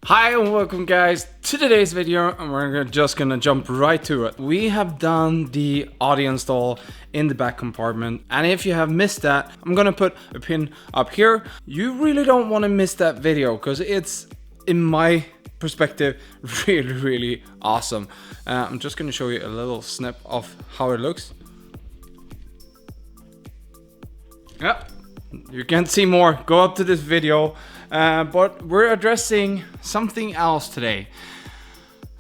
Hi and welcome guys to today's video, and we're just gonna jump right to it. We have done the audio install in the back compartment, and if you have missed that, I'm gonna put a pin up here. You really don't want to miss that video because it's, in my perspective, really awesome. I'm just gonna show you a little snip of how it looks. Yeah, you can't see more, go up to this video. But we're addressing something else today,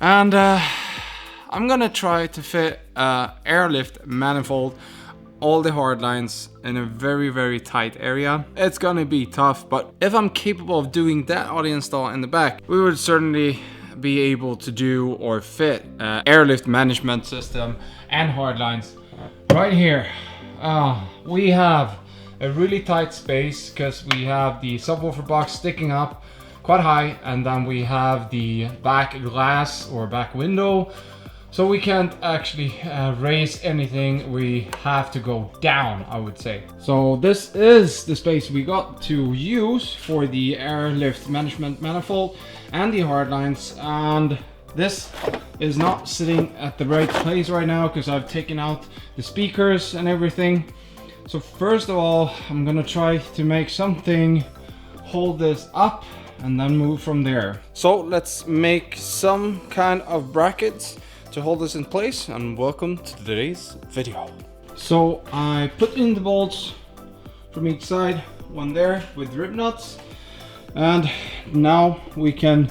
and I'm gonna try to fit AIRLIFT manifold, all the hard lines in a very tight area. It's gonna be tough, but if I'm capable of doing that audio install in the back, we would certainly be able to do or fit AIRLIFT management system and hard lines right here. We have a really tight space because we have the subwoofer box sticking up quite high, and then we have the back glass or back window, so we can't actually raise anything. We have to go down, I would say. So this is the space we got to use for the AIRLIFT management manifold and the hard lines, and this is not sitting at the right place right now because I've taken out the speakers and everything. So first of all, I'm gonna try to make something hold this up and then move from there. So let's make some kind of brackets to hold this in place, and welcome to today's video. So I put in the bolts from each side, one there with rib nuts, and now we can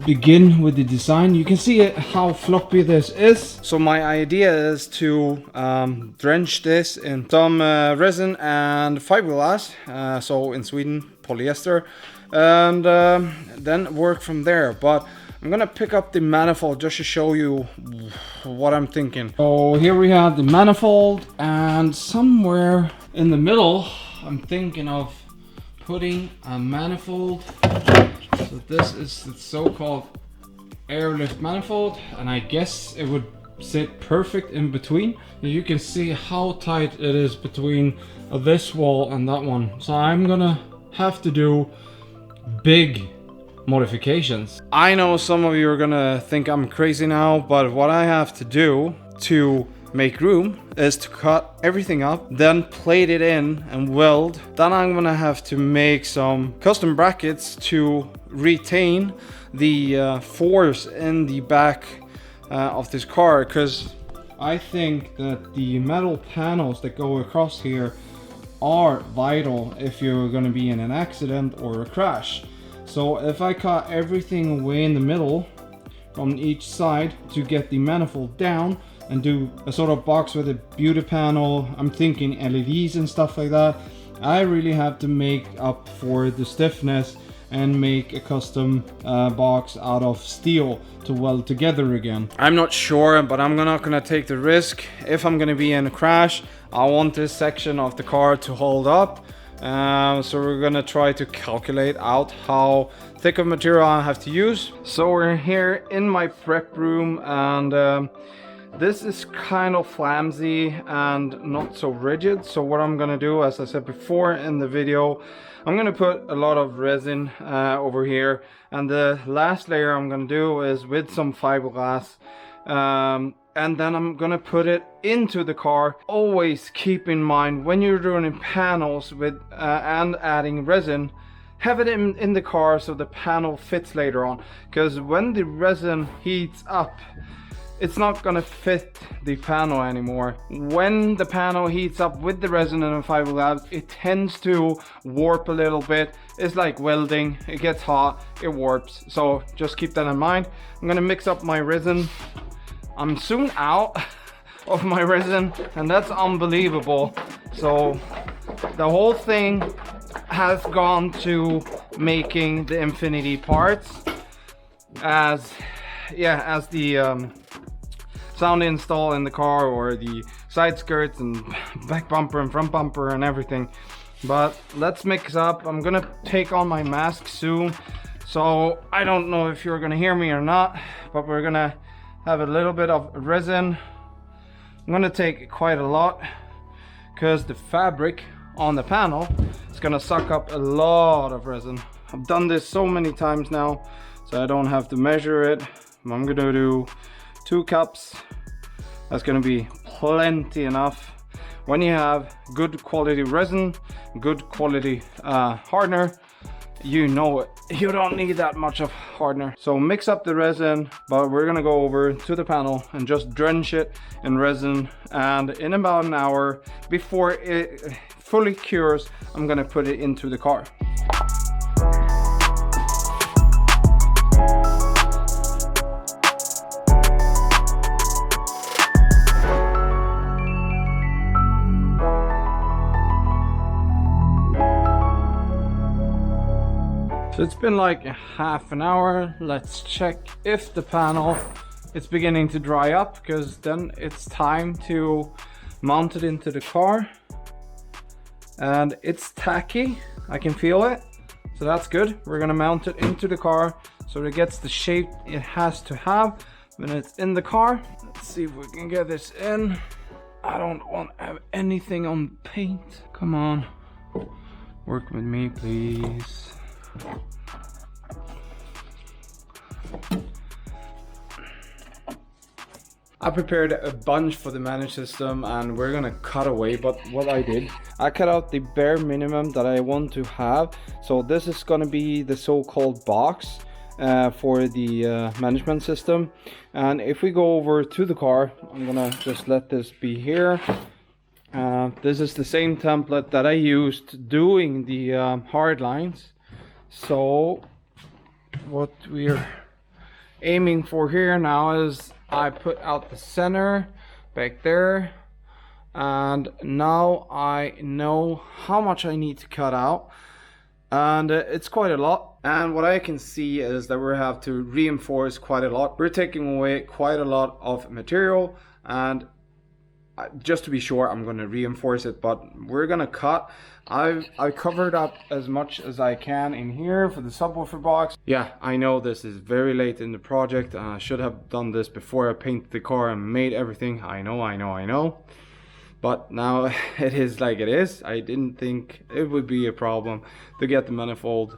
begin with the design. You can see how floppy this is. So my idea is to drench this in some resin and fiberglass, so in Sweden polyester, and then work from there. But I'm gonna pick up the manifold just to show you what I'm thinking. So here we have the manifold, and somewhere in the middle I'm thinking of putting a manifold. So this is the so-called AIRLIFT manifold, and I guess it would sit perfect in between. You can see how tight it is between this wall and that one. So I'm gonna have to do big modifications. I know some of you are gonna think I'm crazy now, but what I have to do to make room is to cut everything up, then plate it in and weld. Then I'm gonna have to make some custom brackets to retain the force in the back of this car, because I think that the metal panels that go across here are vital if you're gonna be in an accident or a crash. So if I cut everything away in the middle from each side to get the manifold down and do a sort of box with a beauty panel, I'm thinking LEDs and stuff like that, I really have to make up for the stiffness and make a custom box out of steel to weld together again. I'm not sure, but I'm not gonna take the risk. If I'm gonna be in a crash, I want this section of the car to hold up. So we're gonna try to calculate out how thick of material I have to use. So we're here in my prep room, and this is kind of flimsy and not so rigid. So what I'm gonna do, as I said before in the video, I'm gonna put a lot of resin over here, and the last layer I'm gonna do is with some fiberglass, and then I'm gonna put it into the car. Always keep in mind when you're doing panels with and adding resin, have it in the car so the panel fits later on, because when the resin heats up, it's not gonna fit the panel anymore. When the panel heats up with the resin and the fiberglass, it tends to warp a little bit. It's like welding, it gets hot, it warps. So just keep that in mind. I'm gonna mix up my resin. I'm soon out of my resin, and that's unbelievable. So the whole thing has gone to making the Infiniti parts as the sound install in the car, or the side skirts and back bumper and front bumper and everything. But let's mix up. I'm gonna take on my mask soon, so I don't know if you're gonna hear me or not, but we're gonna have a little bit of resin. I'm gonna take quite a lot because the fabric on the panel is gonna suck up a lot of resin. I've done this so many times now, so I don't have to measure it. I'm gonna do 2 cups. That's gonna be plenty enough. When you have good quality resin, good quality hardener, you know it. You don't need that much of hardener. So mix up the resin, but we're gonna go over to the panel and just drench it in resin. And in about an hour, before it fully cures, I'm gonna put it into the car. So it's been like half an hour. Let's check if the panel is beginning to dry up, because then it's time to mount it into the car. And it's tacky, I can feel it. So that's good. We're gonna mount it into the car so it gets the shape it has to have when it's in the car. Let's see if we can get this in. I don't want to have anything on paint. Come on, work with me, please. I prepared a bunch for the manage system and we're gonna cut away, but what I did, I cut out the bare minimum that I want to have. So this is gonna be the so-called box for the management system. And if we go over to the car, I'm gonna just let this be here. This is the same template that I used doing the hard lines. So what we're aiming for here now is I put out the center back there, and now I know how much I need to cut out, and it's quite a lot. And what I can see is that we have to reinforce quite a lot. We're taking away quite a lot of material, and just to be sure, I'm going to reinforce it, but we're going to cut. I covered up as much as I can in here for the subwoofer box. Yeah, I know this is very late in the project. I should have done this before I painted the car and made everything. I know. But now it is like it is. I didn't think it would be a problem to get the manifold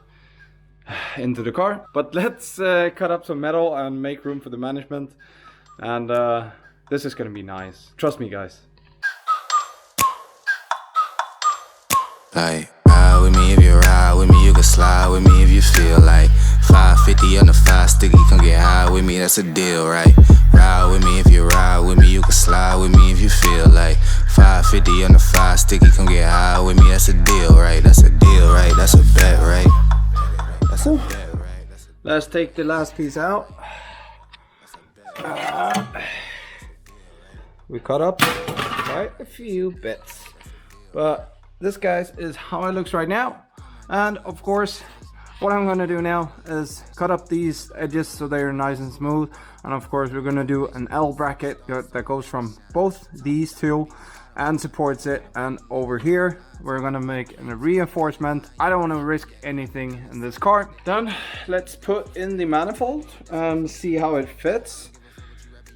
into the car. But let's cut up some metal and make room for the management. And this is gonna be nice. Trust me, guys. Like, ride with me if you ride with me, you can slide with me if you feel like 550 on the 5 sticky, come get high with me, that's a deal, right? Ride with me if you ride with me, you can slide with me if you feel like 550 on the 5 sticky, come get high with me, that's a deal, right? That's a deal, right? That's a bet, right? That's a bet, right? Let's take the last piece out. We cut up quite a few bits, but this, guys, is how it looks right now. And of course, what I'm gonna do now is cut up these edges so they're nice and smooth. And of course, we're gonna do an L bracket that goes from both these two and supports it. And over here, we're gonna make a reinforcement. I don't wanna risk anything in this car. Then let's put in the manifold and see how it fits.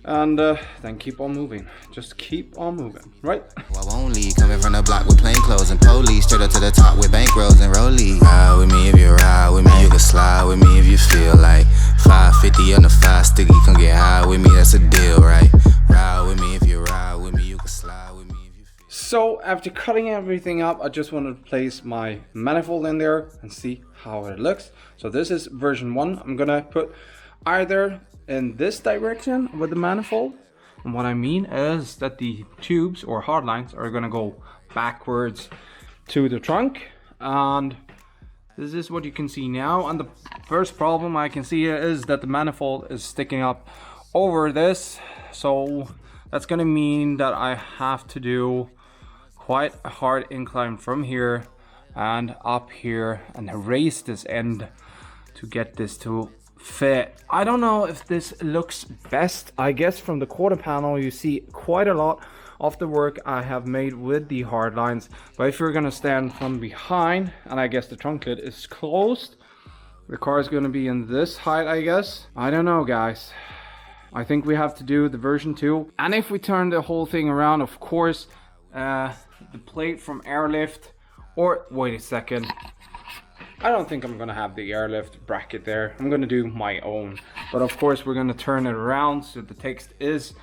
And then keep on moving. Just keep on moving, right? I won't leave, coming from the block with plain clothes and police, straight up to the top with bankrolls and rollies. Ride with me if you ride with me, you can slide with me if you feel like 550 on the 5 sticky, come get high with me, that's a deal, right? Ride with me if you ride with me, you can slide with me if you feel. So after cutting everything up, I just want to place my manifold in there and see how it looks. So this is version 1. I'm gonna put either in this direction with the manifold, and what I mean is that the tubes or hard lines are gonna go backwards to the trunk, and this is what you can see now. And the first problem I can see is that the manifold is sticking up over this, so that's gonna mean that I have to do quite a hard incline from here and up here and raise this end to get this to fit. I don't know if this looks best. I guess from the quarter panel you see quite a lot of the work I have made with the hard lines, but if you're gonna stand from behind, and I guess the trunk lid is closed, the car is gonna be in this height, I guess. I don't know, guys. I think we have to do the version 2. And if we turn the whole thing around, of course, the plate from AIRLIFT, or wait a second, I don't think I'm gonna have the AIRLIFT bracket there. I'm gonna do my own. But of course we're gonna turn it around so the text is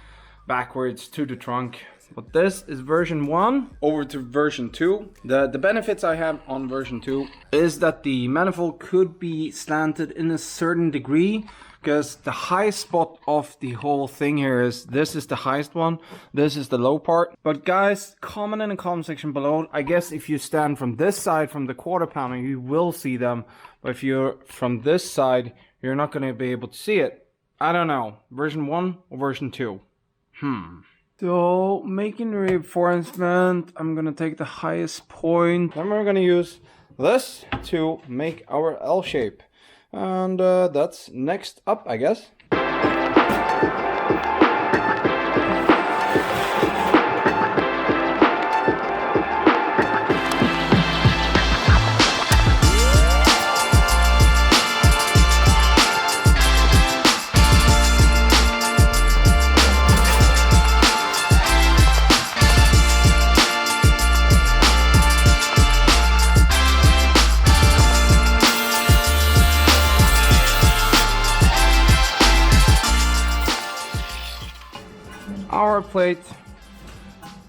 backwards to the trunk. But this is version 1 over to version 2. The benefits I have on version 2 is that the manifold could be slanted in a certain degree, because the highest spot of the whole thing here is, this is the highest one, this is the low part. But guys, comment in the comment section below. I guess if you stand from this side, from the quarter panel, you will see them. But if you're from this side, you're not going to be able to see it. I don't know, version 1 or version 2? So, making the reinforcement, I'm gonna take the highest point. Then we're gonna use this to make our L shape. And that's next up, I guess. Our plate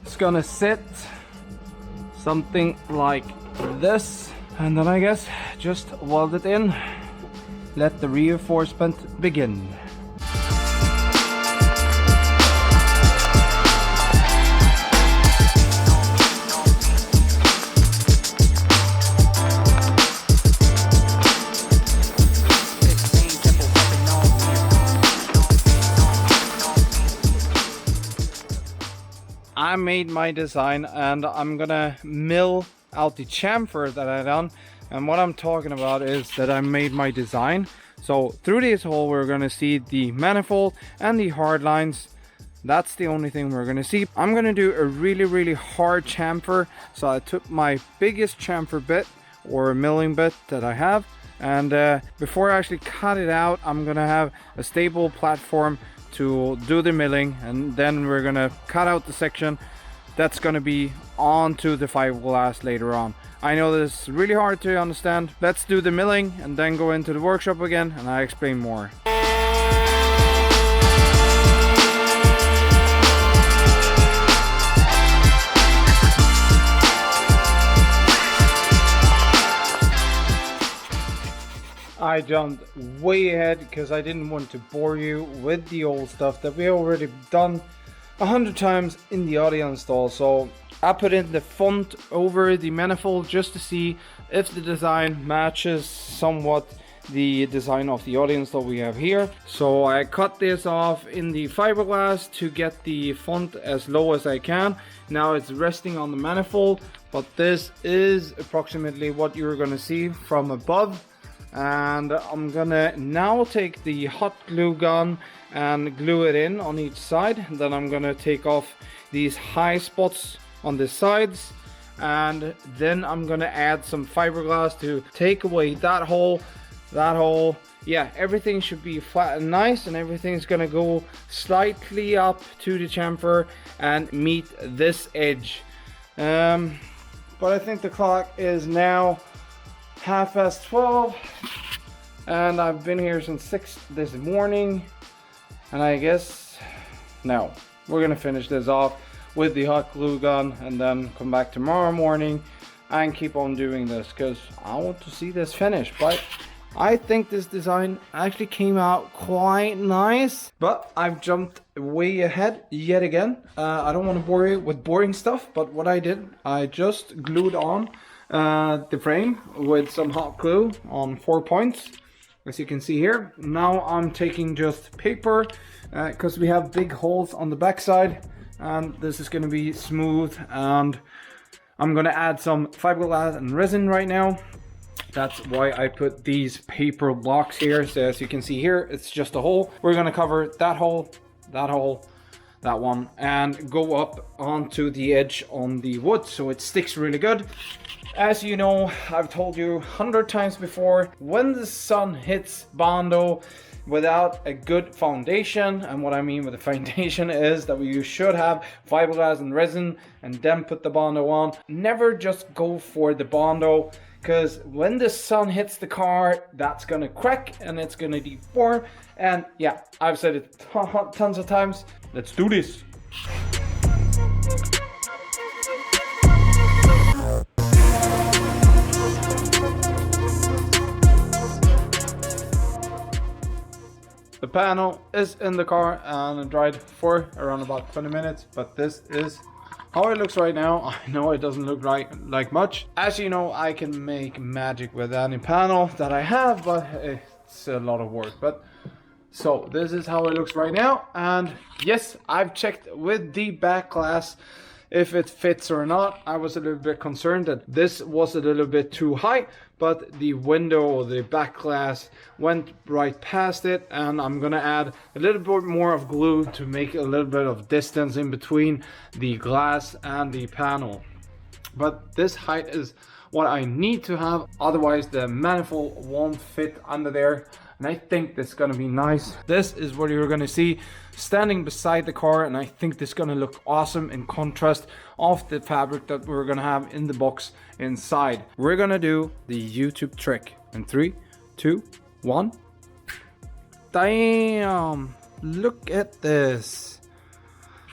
is gonna sit something like this, and then I guess just weld it in, let the reinforcement begin. I made my design and I'm gonna mill out the chamfer that I done. And what I'm talking about is that I made my design. So through this hole we're gonna see the manifold and the hard lines. That's the only thing we're gonna see. I'm gonna do a really hard chamfer. So I took my biggest chamfer bit or milling bit that I have, and before I actually cut it out, I'm gonna have a stable platform to do the milling, and then we're gonna cut out the section that's gonna be onto the fiberglass later on. I know this is really hard to understand. Let's do the milling and then go into the workshop again and I explain more. I jumped way ahead because I didn't want to bore you with the old stuff that we already done 100 times in the audio install. So I put in the font over the manifold just to see if the design matches somewhat the design of the audio install we have here. So I cut this off in the fiberglass to get the font as low as I can. Now it's resting on the manifold, but this is approximately what you're gonna see from above. And I'm gonna now take the hot glue gun and glue it in on each side. Then I'm gonna take off these high spots on the sides, and then I'm gonna add some fiberglass to take away that hole. Yeah, everything should be flat and nice, and everything's gonna go slightly up to the chamfer and meet this edge. But I think the clock is now 12:30, and I've been here since 6 this morning, and I guess now we're gonna finish this off with the hot glue gun and then come back tomorrow morning and keep on doing this because I want to see this finished. But I think this design actually came out quite nice, but I've jumped way ahead yet again. I don't want to bore you with boring stuff, but what I did, I just glued on the frame with some hot glue on 4 points, as you can see here. Now I'm taking just paper because we have big holes on the back side, and this is going to be smooth, and I'm going to add some fiberglass and resin right now. That's why I put these paper blocks here. So as you can see here, it's just a hole. We're going to cover that hole, that one, and go up onto the edge on the wood so it sticks really good. As you know, I've told you 100 times before, when the sun hits Bondo without a good foundation, and what I mean with the foundation is that you should have fiberglass and resin and then put the Bondo on. Never just go for the Bondo, because when the sun hits the car, that's gonna crack and it's gonna deform. And yeah, I've said it tons of times. Let's do this. The panel is in the car and I dried for around about 20 minutes, but this is how it looks right now. I know it doesn't look like much. As you know, I can make magic with any panel that I have, but it's a lot of work. But so this is how it looks right now. And yes, I've checked with the back glass if it fits or not. I was a little bit concerned that this was a little bit too high, but the window or the back glass went right past it, and I'm gonna add a little bit more of glue to make a little bit of distance in between the glass and the panel. But this height is what I need to have, otherwise the manifold won't fit under there. And I think this is gonna be nice. This is what you're gonna see standing beside the car, and I think this is gonna look awesome in contrast of the fabric that we're gonna have in the box inside. We're gonna do the YouTube trick in 3, 2, 1. Damn, look at this.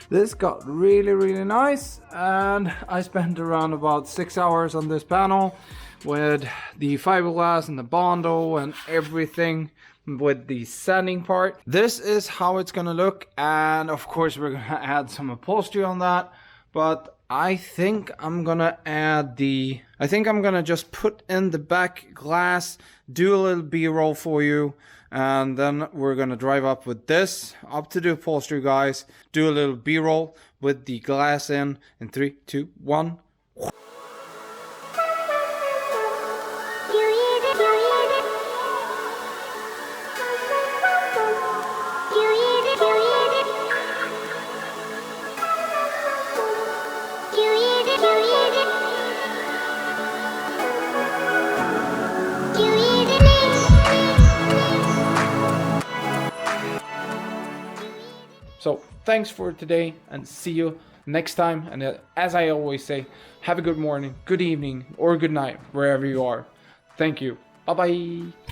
This got really nice, and I spent around about 6 hours on this panel with the fiberglass and the Bondo and everything with the sanding part. This is how it's gonna look, and of course we're gonna add some upholstery on that, but I think I'm gonna just put in the back glass, do a little B-roll for you, and then we're gonna drive up with this up to the upholstery, guys, do a little B-roll with the glass in 3, 2, 1. So thanks for today, and see you next time. And as I always say, have a good morning, good evening, or good night, wherever you are. Thank you. Bye bye.